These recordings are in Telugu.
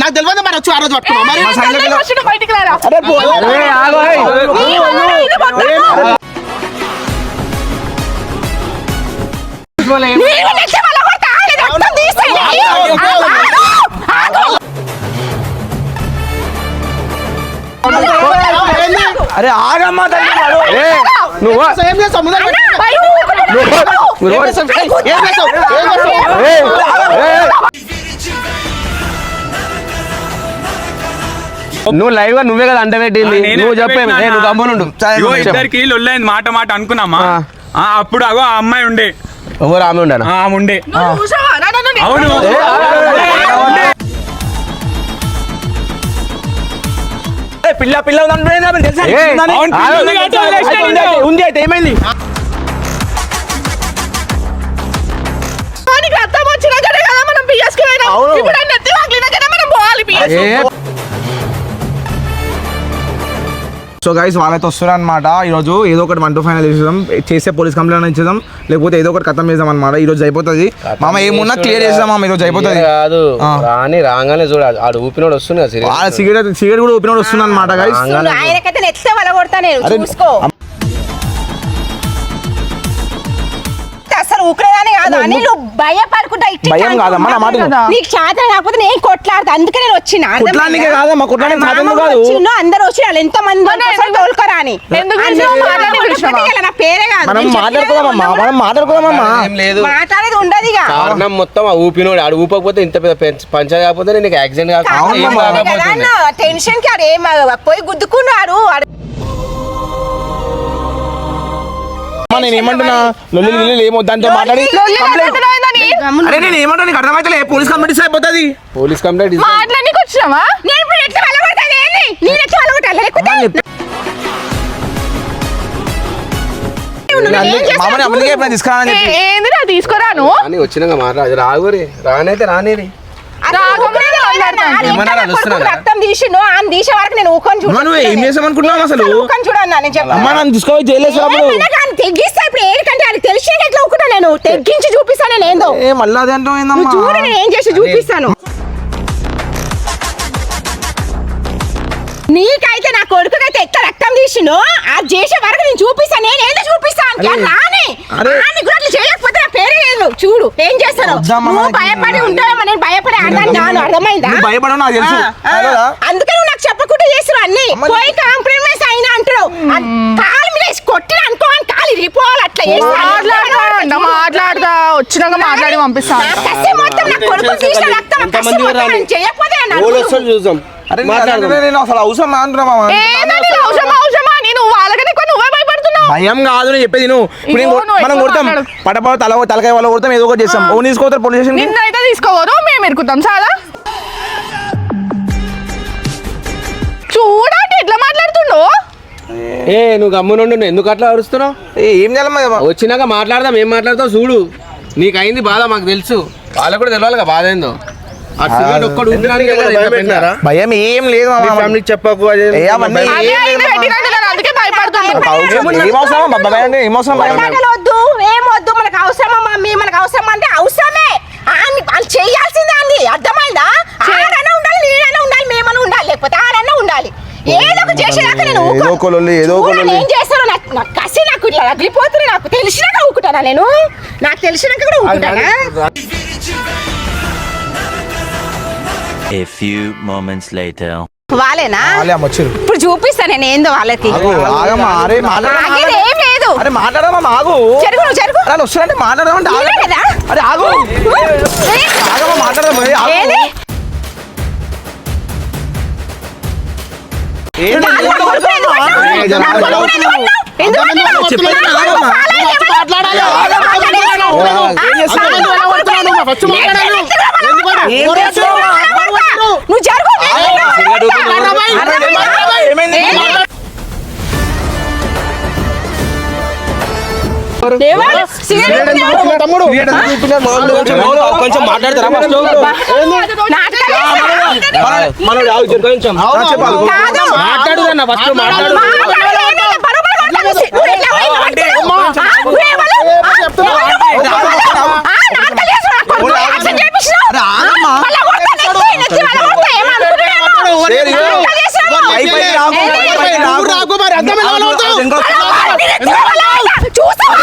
నాకు తెలియదు మరి వచ్చి ఆ రోజు పట్టుకున్నావు అరే ఆగమ్మా నువ్వు నువ్వు లైవ్ గా నువ్వే కదా అంట పెట్టింది నువ్వు చెప్పే నువ్వు గమ్మునుండు ఇద్దరికి లొల్లైంది మాట మాట అనుకున్నామా అప్పుడు అగో ఆ అమ్మాయి ఉండే ఎవరు ఆమె ఉండే ఆమె ఉండే అవును పిల్ల పిల్ల ఉంది అయితే ఏమైంది సో గైస్ వాళ్ళైతే వస్తున్నారు అనమాట ఈరోజు ఏదో ఒకటి 1 to 5 చేసేద్దాం చేసే పోలీస్ కంప్లైంట్ ఇచ్చేద్దాం లేకపోతే ఏదో ఒకటి ఖతం చేద్దాం అనమాట ఈరోజు అయిపోతుంది మామ ఏమున్నా క్లియర్ చేద్దాం మామ ఈరోజు అయిపోతుంది రాని రాగానే చూడ ఆడు ఊపినోడు వస్తున్నా సిగరెట్ కూడా ఊపినోడు వస్తుంది అనమాట గైస్ ఊకరేదానే కాదు అని నువ్వు భయపడుకుంటా భయం కాదమ్మా నా మాట నీకు చేత కాకపోతే నేను కొట్లాడతా అందుకే నేను వచ్చిన కొట్లానికి కాదమ్మా కొట్లానికి సాధన కాదు అందరూ వచ్చి వాళ్ళు ఎంత మంది తోలుకోరా అని నా పేరే కాదు మనం మాట్లాడుకోదామమ్మా ఏం లేదు మాట్లాడేది ఉండదు కారణం మొత్తం ఆ ఊపినోడు ఆడు ఊపకపోతే ఇంత పెద్ద పంచాయతీ కాకపోతే నీకు యాక్సిడెంట్ కాకపోతే టెన్షన్ కి ఆడు ఏం పోయి గుద్దుకున్నాడు నేను ఏమంటున్నా లొల్లి ఏమొద్దంతో మాట్లాడి అరే నేను ఏమంటా నీకు అర్థమైతే పోలీస్ కంప్లైంట్ అయిపోతుంది పోలీస్ కంప్లైంట్ తీసుకురాను వచ్చినాక మాట్లాడు రాగురి రానైతే రానేది రక్తం తీసిండు ఆయన తీసే వరకు నేను ఊకొని ఏం చేసామనుకుంటున్నావు అసలు తీసుకోవాలి తెగిస్తా ఇప్పుడు ఏంటంటే అది తెలిసి ఎట్లా ఊకుంటా నేను తెగించి చూపిస్తాను నేను ఏందో మళ్ళీ అదే అంటే చూడు నేను ఏం చేసి చూపిస్తాను నీకైతే నా కొడుకుకైతే ఎట్లా రక్తం తీసిండు అది చేసే వరకు నేను చూపిస్తాను నేను ఏందో చూపిస్తాను నాని కూడా అట్లా చేయకపోతే నా పేరే లేదు చూడు ఏం చేస్తాను నువ్వు భయపడి ఉంటావేమో నేను భయపడే అర్థం అర్థమైందా అందుకే నువ్వు నాకు చెప్పకుండా చేస్తున్నావు అన్ని పోయి కాంప్రమైజ్ అయినా అంటున్నావు కాలు మీద కొట్టిన అనుకోని కాలు ఇరిపోవాలి అట్లా మాట్లాడతా వచ్చినాక మాట్లాడి పంపిస్తాను మొత్తం నా కొడుకు తీసిన రక్తం చేయకపోతే చూద్దాం భయం కాదు నేను చెప్పేది మనం కొడతాం పటపడ తలకాయ వాళ్ళు కొడతాం ఏదో ఒకటి చేస్తాం ఓన్ తీసుకోతారు పోలీస్ స్టేషన్ నిన్నైతే తీసుకోవరు మేము ఎరుకుతాం చాలా చూడండి ఎట్లా మాట్లాడుతుండో నువ్వు గమ్మునుండు ఎందుకు అట్లా అరుస్తున్నావు ఏం చేయాలి వచ్చినాక మాట్లాడదాం ఏం మాట్లాడతావు చూడు నీకు అయింది బాధ మాకు తెలుసు వాళ్ళకు కూడా తెలియాలి బాధ ఏందో భయం ఏం లేదు చెప్పకు ఏమొద్దు మనకు అవసరమా మమ్మీ మనకు అవసరం అంటే అవసరమే చేయాల్సిందే అండి అర్థమైందా ఆడన్నా ఉండాలి నేనన్నా ఉండాలి మేమన్నా ఉండాలి లేకపోతే ఆడన్నా ఉండాలి ఏదో ఒక చేసేదాకా నేను ఏం చేస్తాను నాకు కసి నాకు ఇట్లా రగిలిపోతుంది నాకు తెలిసినాక ఊకుంటానా నేను నాకు తెలిసినాక కూడా ఊకుంటానా A few moments later. వాళ్ళేనా ఇప్పుడు చూపిస్తా నేను ఏందో వాళ్ళకి ఏం లేదు వస్తారంటే మాట్లాడదామంటే అరే ఆగు నువ్వు జరుగు ఎవరు? సిగరెట్ తాగుతున్నావు? తమ్ముడు కొంచెం మాట్లాడతారా ఫస్ట్? నాటకాలు చేస్తున్నావు? కాదు. మాట్లాడు అన్న ఫస్ట్ మాట్లాడు. మాట్లాడలేదు. బరోబర్ మాట్లాడు. నువ్వు ఎట్లా పోయి మాట్లాడుతున్నావు? నువ్వెవరు? నాటకాలు చేస్తున్నావు? కొడుకు యాక్షన్ చేపిస్తున్నావు? మళ్ళా కొడతా, నెత్తి మళ్ళా కొడతా. ఏమనుకుంటున్నావు? నాటకాలు చేస్తున్నావు? చూస్తావా?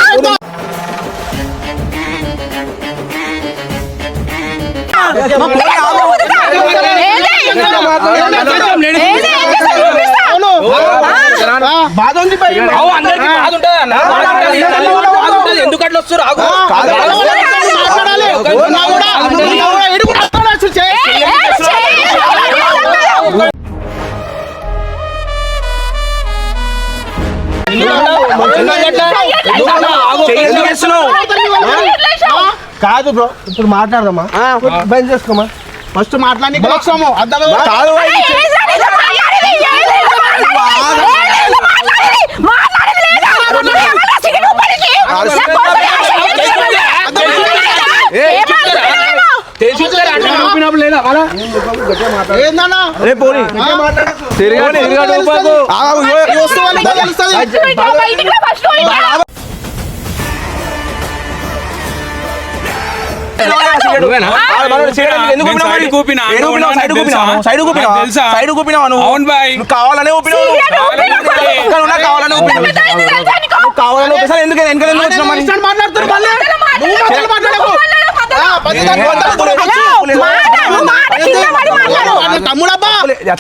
బాధ ఉంది అందరికి బాధ ఉంటది అన్న. బాధ ఉంటది. ఎందుకు అట్లా వస్తారు? ఆగు. కాదు బ్రో, ఇప్పుడు మాట్లాడదామా? బంద్ చేసుకోమా. ఫస్ట్ మాట్లాడి కాదు అవును బాయ్, కావాలనే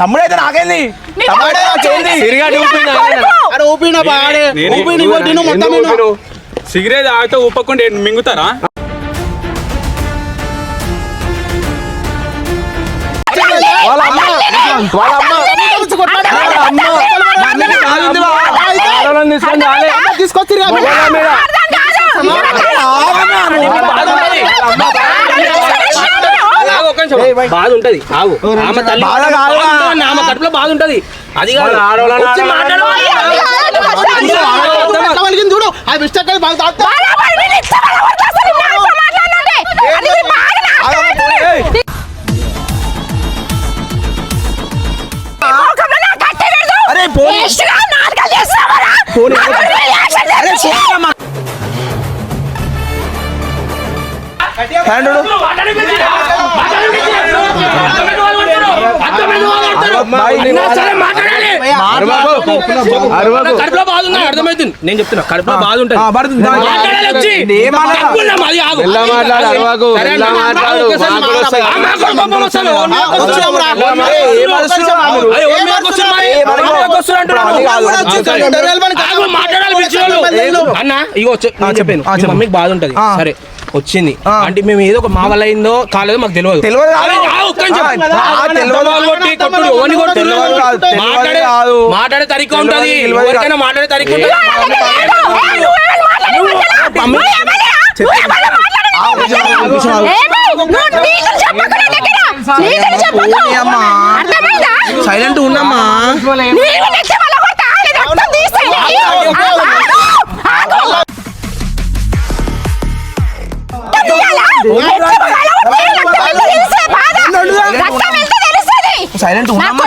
తమ్ముడైతే నాకేంది? సిగరెట్ తాగితే ఊపకుండా మింగుతారా? తీసుకొచ్చి బాధ ఉంటది. ఆగు. ఆమె తల్లి ఆమె కడుపులో బాధ ఉంటది. అది కాదు. చూడు ఆ మిస్టేక్ కడుపులో బాధ ఉంది అర్థమవుతుంది. నేను చెప్తున్నా కడుపులో బాధ ఉంటుంది. అన్న ఇగో చెప్పాను మమ్మీకి బాధ ఉంటది. సరే వచ్చింది అంటే మేము ఏదో ఒక మా వల్ల అయిందో కాలేదో మాకు తెలియదు. మాట్లాడే తరిక ఉంటది. ఎవరికైనా మాట్లాడే తరిక ఉంటది. సైలెంట్ ఉన్నామ్మా. సైలెంట్ ఉన్నామ్మా.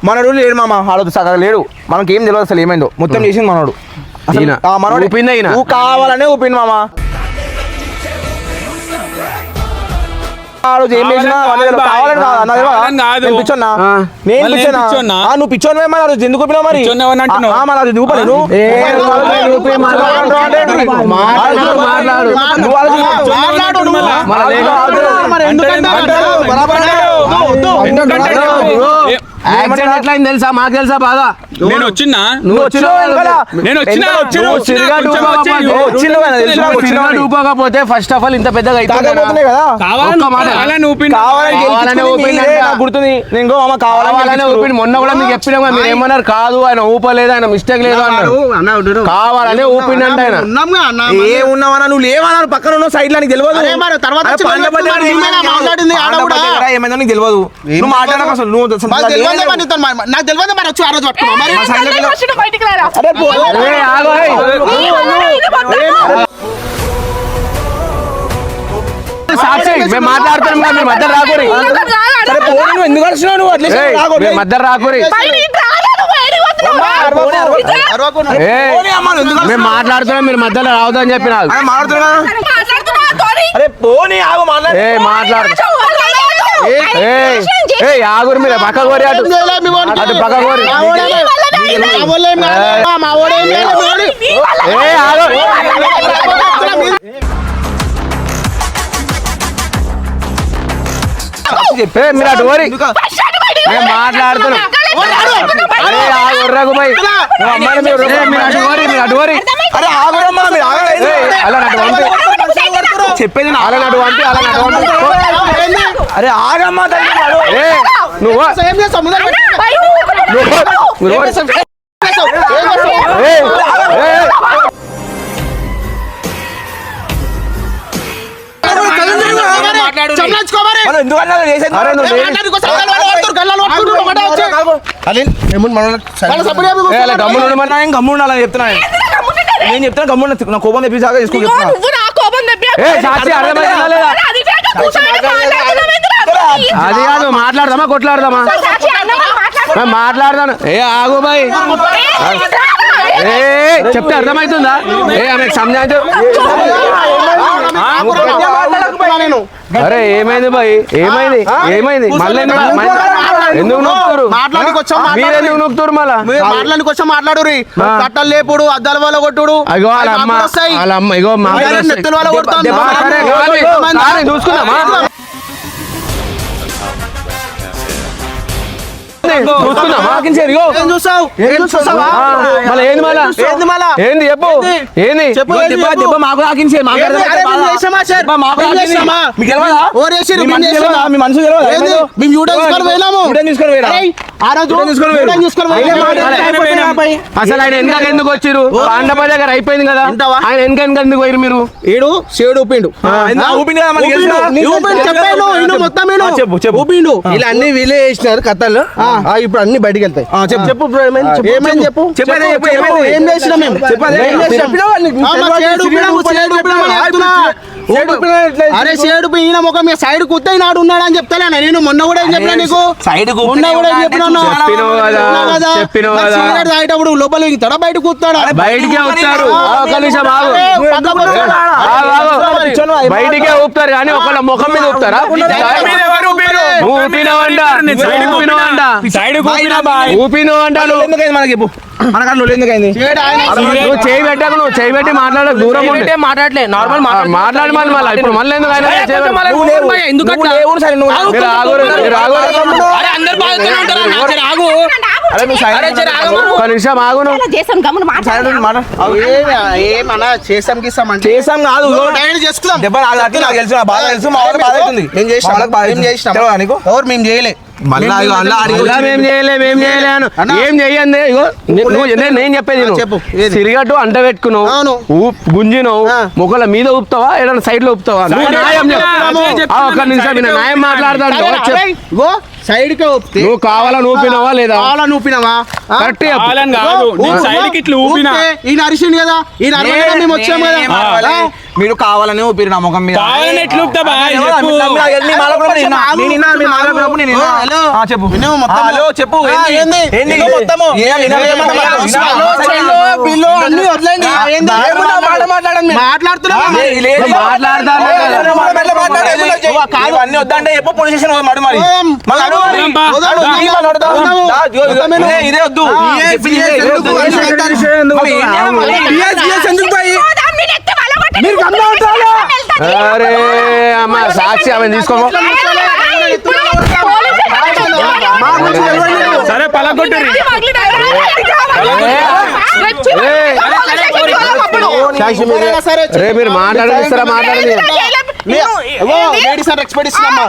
మనడు లేడు మామ, ఆడదు సగం లేడు. మనకి ఏం తెలియదు అసలు ఏమైందో. మొత్తం చేసింది మనోడు. మనోడు నువ్వు కావాలనే ఊపింది మామ. ఆ రోజు ఏం చేసినా కావాలని నేను పిచ్చోన్నా. నువ్వు పిచ్చోన్వే మరి. ఆ రోజు ఎందుకు ఊపినావు మరి? అది ఊపలేదు. యాక్సిడెంట్ ఎట్లా అయింది తెలుసా? మాకు తెలుసా బాగా. నేను వచ్చినా నువ్వు వచ్చినావు వెనకాల. నేను వచ్చినా ఊపకపోతే ఫస్ట్ ఆఫ్ ఆల్ ఇంత పెద్దగా తాగబోతున్నాయి కదా కావాలని ఊపిన కావాలనే గుర్తుంది నేను అమ్మ కావాలనే ఊపిడి. మొన్న కూడా మీకు చెప్పినా మీరు ఏమన్నారు? కాదు ఆయన ఊపలేదు, ఆయన మిస్టేక్ లేదు అన్నారు. కావాలనే ఊపిండి అంటే ఆయన ఏ ఉన్నావన్నా నువ్వు లేవన్నా పక్కన ఉన్న సైడ్ లో నీకు తెలియదు ఏమైందో నీకు తెలియదు నువ్వు మాట్లాడక అసలు నువ్వు నాకు తెలియదు మరి వచ్చి ఆ రోజు పట్టుకున్నావు మరి ఫస్ట్ బయటికి రారా. సాక్షి మేము మాట్లాడుతున్నాం కదా, మీ మధ్య రాకూరి. ఎందుకు వచ్చినావు నువ్వు అట్లా మీ మధ్య రాకూరి. మేము మాట్లాడుతున్నాం, మీరు మధ్యలో రావద్దని చెప్పిన. అరే పోనీ ఆగు ఏ మాట్లాడు ఆగురు మీరు పక్క కోరి అటు అటు పక్క కోరి. చెప్పే మీరు అటు కోరి మేము మాట్లాడుతున్నాం. అమ్మాయి మీరు అటు కోరి, మీరు అటు కోరి. అరే ఆగురమ్మా మీరు అలా నటు పంపి చెప్పేది అలా నటు పంపి అలా నటు పంపి. అరే ఆగమ్మా నువ్వు గమ్ముండాలని చెప్తున్నా నేను చెప్తాను గమ్ముండ నా కోపం తెప్పించాక అది కాదు మాట్లాడదామా కొట్లాడదామా? మాట్లాడదాను. ఏ ఆగు బాయ్ చెప్తే అర్థమవుతుందా? ఆమెకు సంజాయించు. అరే ఏమైంది బాయ్? ఏమైంది ఏమైంది? మళ్ళీ ఎందుకు నొక్కుతారు? మీరు ఎందుకు నొక్కుతారు? మళ్ళా మాట్లాడానికి వచ్చా మాట్లాడు కట్టలు లేపుడు అద్దాల వల్ల కొట్టుడు. అయ్యో వాళ్ళ అమ్మ వాళ్ళ అమ్మ ఇగో నెత్తుల వల్ల కొడుతుంది. చూసుకుందామా? ఏంది చెప్పు ఏంది దెబ్బ మాకు తాకించే మీ మనసు అసలు ఆయన వెనక ఎందుకు వచ్చిర్రు? పాండప దగ్గర అయిపోయింది కదా, ఆయన వెనక ఎందుకు పోయారు మీరు? ఏడు సేడు ఊపిండు ఊపిండు ఇలా అన్ని వీలే చేసినారు కథలు. ఇప్పుడు అన్ని బయటికి వెళ్తాయి. చెప్పు చెప్పు ఏమైంది చెప్పు. ఏం చేసినా మేము అరే సేడు ఈయన ముఖం మీద సైడ్ కుత్త నాడు ఉన్నాడు అని చెప్తాను నేను. మొన్న కూడా ఏం చెప్పినా నీకు? మొన్న కూడా ఏం చెప్పినా సిగరెట్ తాగేటప్పుడు లోపల తడ బయట కూతాడా? బయటికే ఊపుతారు. ఒక నిమిషం ఆగు. బయటికే ఊపుతారు కానీ ఒకళ్ళ ముఖం మీద ఊపుతారా? ఊపినో అంటాను. మనకి నువ్వు చేయి పెట్టకు, నువ్వు చేయి పెట్టి మాట్లాడక దూరం ఉంటే మాట్లాడలే నార్మల్ మాట్లాడి మళ్ళీ ఇప్పుడు మళ్ళీ ఒక నిమిషం ఆగును. ఏమన్నా చేసాం గిస్తామంటే చేసాం కాదు చేసుకుందాం. దెబ్బ నాకు తెలుసు బాగా తెలుసు మా వాళ్ళకి బాధ అవుతుంది. ఎవరు మేము చేయలే ఏం చెయ్యండి. ఇగో నేను చెప్పేది సిరిగట్టు అంట పెట్టుకున్నావు, గుంజినావు, మొక్కల మీద ఊపుతావా ఏదైనా సైడ్ లో ఊపుతావా? ఒక్క నిమిషం న్యాయం మాట్లాడతాను. సైడ్ కి నువ్వు కావాలని ఊపినావా లేదా? కావాలని ఊపినావా? కరెక్ట్ ఈయన అరిసిండు కదా, ఈయన మేము వచ్చాం కదా. మీరు కావాలని ఊపిరి నా ముఖం మీద చెప్పు అన్ని వద్దంటే ఎప్పుడు పోలీస్ స్టేషన్ ఇదే వద్దు అరే అమ్మ సాక్షి ఆమె తీసుకో. సరే పలగొట్టుర్రి. సాక్షి రే మీరు మాట్లాడనిస్తారా మాట్లాడని లేడీస్ అండ్ ఎక్స్పెడిషన్ అమ్మా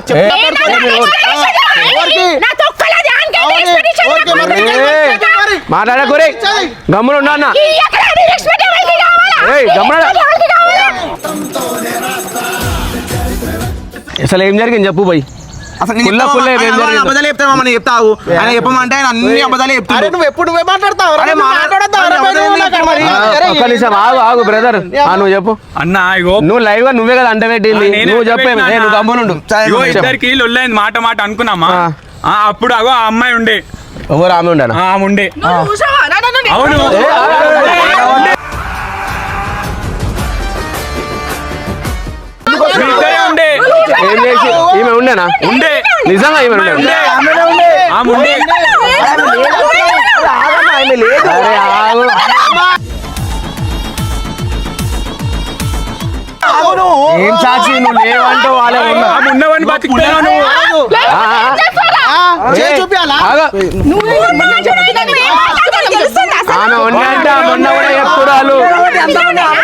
మాట్లాడకూరే గమ్మున ఉన్నా అన్న గమ్మున అసలు ఏం జరిగింది చెప్పు పోయి అసలు అబద్ధాలు చెప్తామని చెప్తావు ఆయన చెప్పమంటే ఆయన అన్ని అబద్ధాలు చెప్తాను. నువ్వు ఎప్పుడు నువ్వే మాట్లాడతావు ఒక్క నిమిషం ఆగు బ్రదర్ నువ్వు చెప్పు అన్న ఇగో నువ్వు లైవ్ గా నువ్వే కదా అంట పెట్టింది నువ్వు చెప్పే నువ్వు గమ్మునుండు ఇగో ఇద్దరికి లొల్లైంది మాట అనుకున్నామా అప్పుడు అగో ఆ అమ్మాయి ఉండే ఎవరు ఆమె ఉండనా ఆమె ఉండే అవును ఇద్దరే ఉండే ఏం చేసి ఈమె ఉండేనా ఉండే నిజంగా ఈమె ఉండే ఆమె ఉండే అరే ఆగు ఏం సాక్షి నువ్వు లేవంటావు వాళ్ళే ఉన్నా ఆమె ఉన్నవని బతికిపోయావు నువ్వు. చూపించాలా ఆమె ఉండంటే ఆమె ఉన్న కూడా ఎప్పుడు వాళ్ళు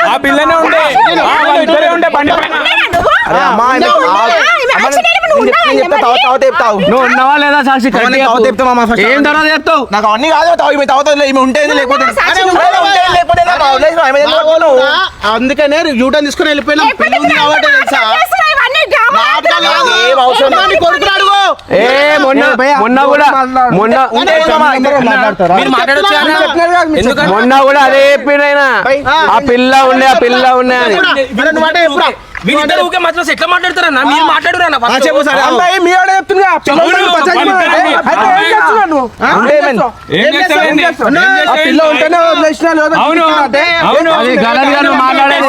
ఆ పిల్లనే ఉండే వాళ్ళు ఇద్దరే ఉండే బండి పైన. నువ్వు ఉన్నావా లేదా సాక్షి కరెక్ట్ తాగుతా చెప్తామా first? ఏం తర్వాత చెప్తావు నాకు అన్ని కాదు తాగుతా ఈమె ఉంటేది లేకపోతే అందుకనే యూటర్న్ తీసుకుని వెళ్ళిపోయినా కొడుకుని అడుగు ఏ మొన్న కూడా మొన్న కూడా అదే చెప్పినైనా ఆ పిల్ల ఉండే అని వీళ్ళిద్దరు ఊకే మధ్యలో ఎట్లా మాట్లాడతారన్నా మీరు మాట్లాడురన్నా ఏం చేస్తావేంది? అవును అవును అది గలత్ గా నువ్వు మాట్లాడేది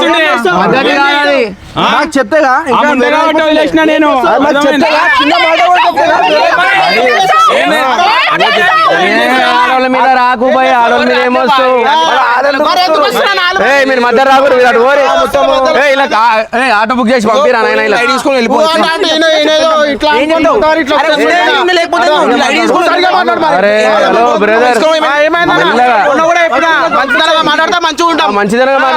పద్ధతి కాదు అది. చెప్తేగా ఆ ముందే కాబట్టి వదిలేసిన నేను ఆడవాళ్ళ మీద రాకు పోయి ఆడవాళ్ళ మీద ఏమొస్తావు మీరు మధ్య రాకూడదు మీరు అటు ఓరి ఇలా ఆటో బుక్ చేసి పంపిరా నాయన ఇలా అరే హలో బ్రదర్ మాట్లాడతా మంచిగా ఉంటాం మంచిదనగా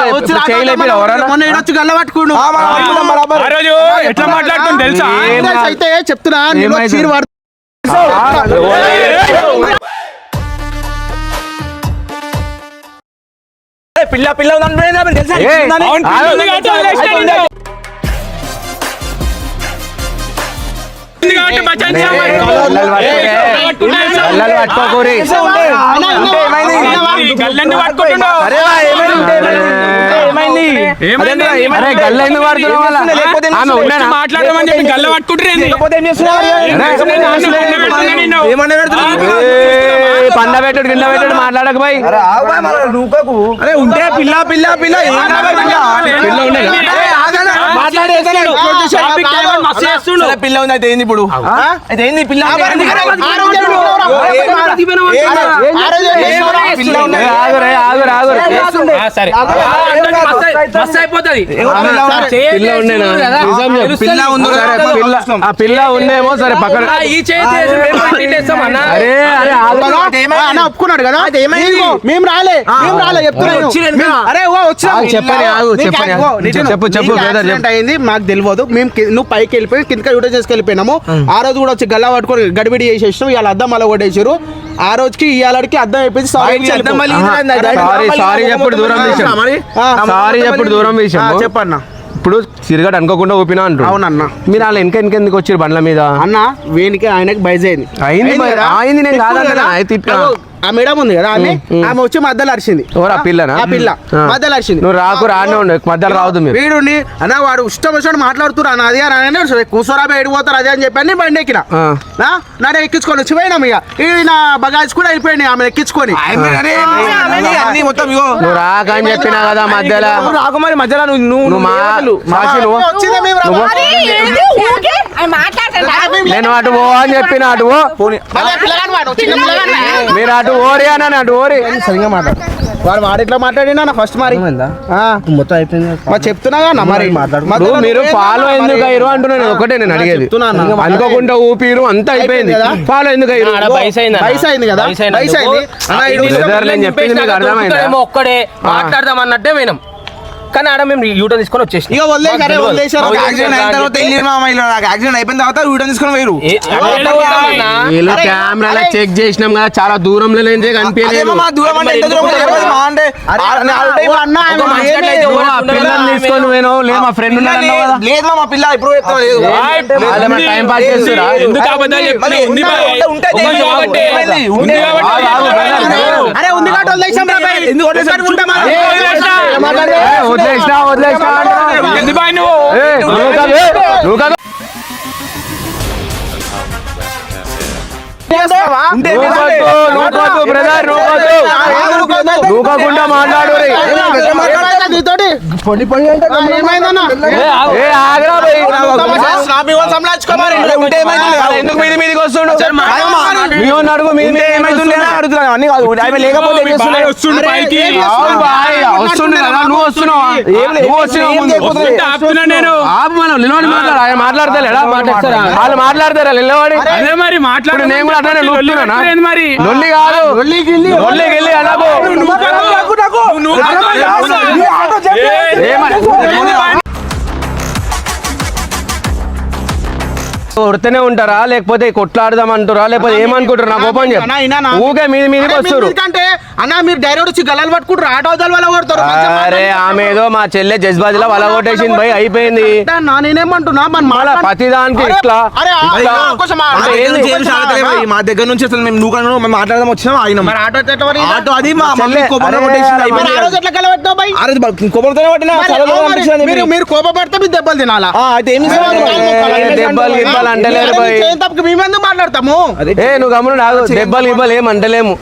చేయలేపి ఎవరన్నా వచ్చి గల్ల పట్టుకుండు ఆ రోజు ఎట్లా మాట్లాడుతుంది తెలుసా అయితే చెప్తున్నా చీరు పిల్ల తెలుసా అవును, పిల్లల్ని కాబట్టి వదిలేసిన నేను. ఉంది కాబట్టి బచాన్ చేయాలి. పిల్లలు పట్టుకోకూరి ఈ గల్లెన్ని పట్టుకుంటున్నావు. ఏమైంది? అరే గల్ల ఎందుకు పడుతున్నావు వాళ్ళ? ఆమె ఉన్నానా మాట్లాడమని చెప్పి గల్ల పట్టుకుంటారేంది? పండ పెట్టుడు గిన్నె పెట్టుడు మాట్లాడకపోయి అరే ఉంటే పిల్ల పిల్ల ఉంది అయితే ఏంది ఇప్పుడు అయితే ఏంది పిల్ల సరే అయిపోతుంది పిల్ల ఉండేనా నిజం చెప్పు. పిల్ల ఉంది ఆ పిల్ల ఉండేమో సరే పక్కన ఈ చేతి అరే అరే ఒప్పుకున్నాడు కదా మేము రాలే చెప్తున్నాను అరే చెప్పని ఆగు చెప్పు బ్రదర్ చెప్పు అయింది మాకు తెలియదు మేము నువ్వు పైకి వెళ్ళిపోయి కింద యూటర్న్ చేసుకెళ్ళిపోయినాము ఆ రోజు కూడా వచ్చి గల్లా పట్టుకొని గడిబిడి చేసేసినాం ఇవాళ అద్దం మళ్ళీ కొట్టేసారు ఆ రోజుకి ఇవాళకి అద్దం అయిపోయింది సారీ చెప్పుడు దూరం విషయం సారీ చెప్పుడు దూరం విషయం చెప్పన్నా ఇప్పుడు సిరిగట్ అనుకోకుండా ఊపినా అంటారు అవునన్నా మీరు అలా ఎందుకు వచ్చారు బండ్ల మీద అన్న వీనికి ఆయనకి బైజ్ అయింది అయింది నేను కాదన్నా ఆ మేడం ఉంది కదా ఆమె వచ్చి మధ్యలో అరిచింది ఎవరు ఆ పిల్లనా ఆ పిల్ల మధ్యలో అరిచింది నువ్వు రానే ఉండు మధ్యలో రావద్దు మీరు వీడుండి అన్న వాడు ఇష్టం వచ్చినట్టు మాట్లాడుతున్నా అన్న అది అని కూర్చోరా ఎడిపోతారు అదే అని చెప్పి బండి ఎక్కిన నాడే ఎక్కించుకొని వచ్చి పోయినాం ఇక ఈ నా బగాజ్ కూడా అయిపోయింది ఆమె ఎక్కించుకొని మొత్తం నువ్వు రాక అని చెప్పినా కదా మధ్యలో రాకు మరి మధ్యలో నేను అటు పో అని చెప్పిన అటు పో మీరు అటు ఓరి అని అటు ఓరి సరిగా మాట్లాడు వాడు ఎట్లా మాట్లాడినా ఫస్ట్ మరి మొత్తం అయిపోయింది మరి చెప్తున్నా కదా మరి ఇప్పుడు మీరు ఫాలో ఎందుకు అయ్యారు అంటున్నాను ఒకటే నేను అడిగేది అనుకోకుండా ఊపిరు అంతా అయిపోయింది ఫాలో ఎందుకు అయ్యారు వయసు అయింది కదా వయసు అయింది నేను చెప్పింది మీకు అర్థమైందా ఒక్కడే మాట్లాడదాం అన్నట్టే పోయినాం కానీ ఆడ మేము యూటర్న్ తీసుకొని వచ్చేసి ఇక వదిలేసారు యాక్సిడెంట్ అయిన తర్వాత వెళ్ళిరు మామ ఇలా నాకు యాక్సిడెంట్ అయిపోయిన తర్వాత యూటర్న్ తీసుకొని పోయిరు వీళ్ళు కెమెరాలో చెక్ చేసినాం కదా చాలా దూరంలో కనిపించలేదు మా దూరం అంటే ఎంత దూరం తెలియదు మా అంటే పిల్లల్ని తీసుకొని పోయినావు లేదు మా ఫ్రెండ్ ఉన్నాడు కదా లేదు మా పిల్ల ఇప్పుడు లేదు టైం పాస్ చేస్తురా ఎందుకు అబద్ధాలు చెప్తున్నావు? ఉంది బాయ్. ఒక ఒకటే. ఉంది కాబట్టి. అరే ఉంది కాబట్టి వదిలేసాం రా బాయ్. ఎందుకు వదిలేసారు? వదిలేసినా ఎందుకు బాయ్ నువ్వు? నూకకుండా మాట్లాడు నీతోటి ఏమైందన్నా ఎందుకు మీది మీదికి వస్తుండు అడుగు మీది ఏమైతుంది అడుగుతున్నా అన్ని కాదు ఆయన లేకపోతే ఏం చేస్తున్నాడు? వస్తుండు పైకి. అవును బాయ్, వస్తుండు కదా నువ్వు వస్తున్నావా నువ్వు వస్తున్నావు ముందు. వస్తుంటే ఆపుతున్నా నేను. ఆపు మనం నిలబడి మాట్లాడు ఆయన మాట్లాడతారు ఎలా మాట్లాడతారా వాళ్ళు మాట్లాడతారా నిలబడి అదే మరి మాట్లాడు. ఇప్పుడు నేను కూడా అట్లానే నొక్కుతున్నానా? ఏంది మరి లొల్లి కాదు లొల్లికి వెళ్ళి అలాగో కొడుతూనే ఉంటారా లేకపోతే కొట్లాడదాం అంటారా లేకపోతే ఏమనుకుంటారు నాకు ఓపెన్ చెప్పు ఊకే మీది మీదకి వస్తారు అంటే అన్న మీరు డైరెక్ట్ వచ్చి గల్లలు పట్టుకుంటారు ఆటో వల్ల కొడతారు అరే ఆమె ఏదో మా చెల్లె జజ్బాజిలో వల కొట్టేసింది భయ్ అయిపోయింది నేనేమంటున్నా మళ్ళా ప్రతి దానికి ఇట్లా మా దగ్గర నుంచి అసలు మేము నువ్వు మేము మాట్లాడదాం వచ్చినాం ఆయన మరి ఆటో ఎట్లా మరి? ఆటో అది మా చెల్లె, కొబ్బరి అరే, కొట్టేసింది మరి ఆ రోజు ఎట్లా కలవెట్టావు భయ్? ఆ రోజు కొబ్బరితోనే పట్టినా మీరు కోపపడితే మీరు దెబ్బలు తినాలా అయితే ఏమి దెబ్బలు గిబ్బలు అంటలేరు భయ్ మేమెందుకు మాట్లాడతాము ఏ నువ్వు గమనం దెబ్బలు గిబ్బలు ఏం అంటలేము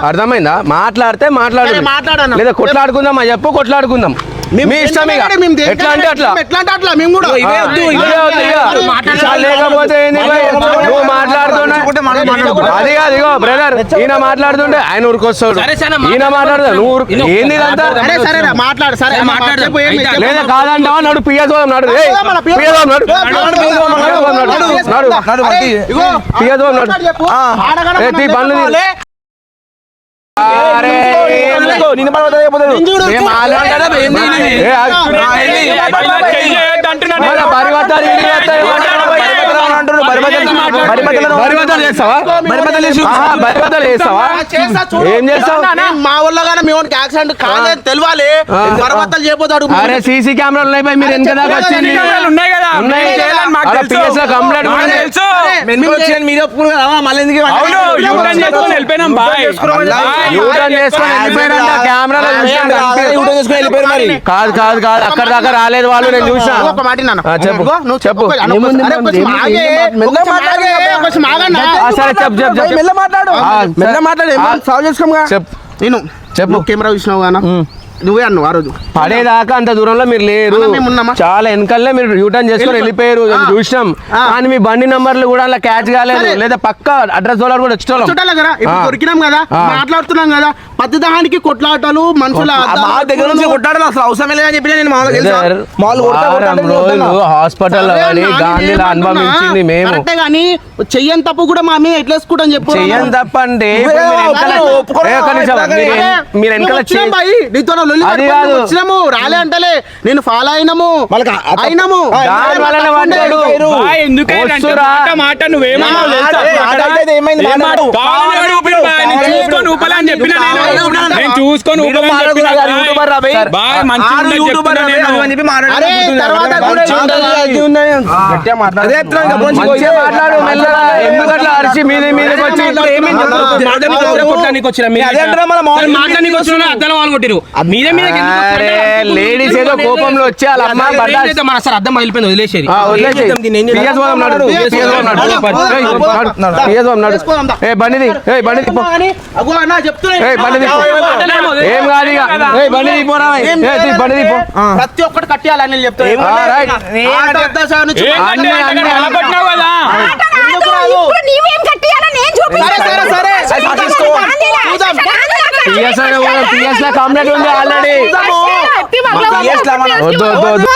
అర్థమైందా మాట్లాడితే మాట్లాడు మాట్లాడను. లేదా కొట్లాడుకుందాం చెప్పు కొట్లాడుకుందాం మీ ఇష్టం ఇక ఎట్లా అంటే అట్లా ఎట్లా అంటే అట్లా మేము కూడా ఇవే వద్దు, ఇదే వద్దు ఇక. లేకపోతే ఏంది భయ్? నువ్వు మాట్లాడుతున్నా అది కాదు ఇగో బ్రదర్ ఈయన మాట్లాడుతుంటే ఆయన ఊరికొస్తాడు ఈయన మాట్లాడుతా నువ్వు ఏంది ఇదంతా అరే సరే మాట్లాడు సరే మాట్లాడు లేదా కాదంటావా నడు పియ్యదోం నడు పియ్యదోం నడు పియ్యదోం నడు తీ పనులు తీ. అరే నిన్ను పడవద్దు ఏం ఆలోచన ఏంది ఇది? ఏ పరివర్తన బరిబద్దలు చేస్తావా బరిబద్దలు చేస్తావా ఏం చేస్తావు మా ఊళ్ళో కానీ మీ వానికి యాక్సిడెంట్ కాలేదు తెలియాలి పర్వతాలు చేయబోతాడు అరే సీసీ కెమెరాలు ఉన్నాయి మీరు ఎంత దాకా వచ్చింది కెమెరాలు ఉన్నాయి కదా. ఉన్నాయి. చేయాలని మాకు అక్కడ తెలుసు. PS లో కంప్లైంట్ కూడా మాకు తెలుసు. తెలుసు. మీరు ఒప్పుకున్నారు కదా మళ్ళీ ఎందుకు అవును యూటర్న్ చేసుకొని వెళ్ళిపోయినాం బాయ్. యూటర్న్ చేసుకొని వెళ్ళిపోయారంట కెమెరాలో చూసాను యూటర్న్ చేసుకొని వెళ్ళిపోయారు మరి కాదు కాదు కాదు అక్కడ దాకా రాలేదు వాళ్ళు నేను చూసా ఒక మాట నాన్న. చెప్పు ఇదిగో, నువ్వు చెప్పు అరే, కొంచెం ఆగే. కొంచెం ఆగన్నా. సరే చెప్పు చెప్పు చెప్పు మెల్ల మాట్లాడు మెల్ల మాట్లాడు సాల్వ్ చేసుకోమా చెప్పు నేను చెప్పు కెమెరా చూసినావు గానా నువ్వే అన్నావు ఆ రోజు పడేదాకా అంత దూరంలో మీరు లేరు అన్న, మేము ఉన్నామా? చాలా వెనకాలనే మీరు యూటర్న్ చేసుకొని వెళ్ళిపోయారు అది చూసినాం కానీ మీ బండి నంబర్లు కూడా అలా క్యాచ్ కాలేదు లేదా పక్క అడ్రస్ వాళ్ళు కూడా వచ్చేటోళ్ళం చుట్టాలి కదా ఇప్పుడు దొరికినాం కదా మాట్లాడుతున్నాం కదా ప్రతి దానికి కొట్లాటలు మనుషుల మా దగ్గర నుంచి కొట్టాడు అసలు అవసరం లేదని చెప్పి నేను మామూలుగా తెలుసా? మామూలు కొడతా కొడతా అంటే నేను వద్దన్నా. హాస్పిటల్ కానీ గాంధీలో అనుభవించింది మేము కరెక్టే కానీ చెయ్యని తప్పు కూడా మా మీద ఎట్లా వేసుకుంటాం చెప్పు చెయ్యని తప్పండి మీరు వెనకాల అది కాదు. వచ్చినాము రాలే అంటలే నేను ఫాలో అయినాము అయినాము దాని వలన పడ్డాడు. బాయ్, ఎందుకంటే వస్తురా. మాట నువ్వేమన్నావు తెలుసా? ఆడైతే ఏమైంది మాట్లాడు. కావాలని వాడు ఊపిరి బాయ్. నేను చూసుకొని ఊపలే అని చెప్పినా నేను చూసుకొని ఊపలే అని చెప్పినా యూట్యూబర్ రా భయ్. బాయ్ మంచిగా ఆడు ఉండదు యూట్యూబర్ చెప్తున్నా రా భయ్, నేను. అని చెప్పి మాట్లాడు. అరే, తర్వాత కూడా గట్టిగా మాట్లాడు. అదే ఎట్లా ఇంకా పోనీ మంచిగా మాట్లాడు మెల్లగా ఎందుకు అట్లా అరిచి మీదకి వచ్చి ఇప్పుడు ఏమేమి అదే అంటారా మన మామూలు అరే లేడీస్ ఏదో కోపంలో వచ్చి వాళ్ళ అమ్మ అర్థం అయిపోయింది వదిలేసేది ఏ బండిది ఏ బండిది పో. అగో అన్న చెప్తున్నా ఏ బండిది పో. ఏం కాదు ఇక ఏ బండిది పోరా బండిది పో. ప్రతి ఒక్కటి కట్టియాలని నేను చెప్తా రైట్. ఆటో అద్దసా నుంచి ఏంటంటే అన్ని ఎలా కొట్టినావు కదా ఇప్పుడు నీవేం కట్టియాలో నేను సరే, సరే, సరే. చూపిస్తాను. అది తీసుకో. గాంధీలా. చూద్దాం. గాంధీలా PS లో కంప్లైంట్ ఉంది ఆల్రెడీ. వద్దు, వద్దు, వద్దు.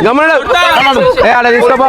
గమనం ఆడ తీసుకోపో.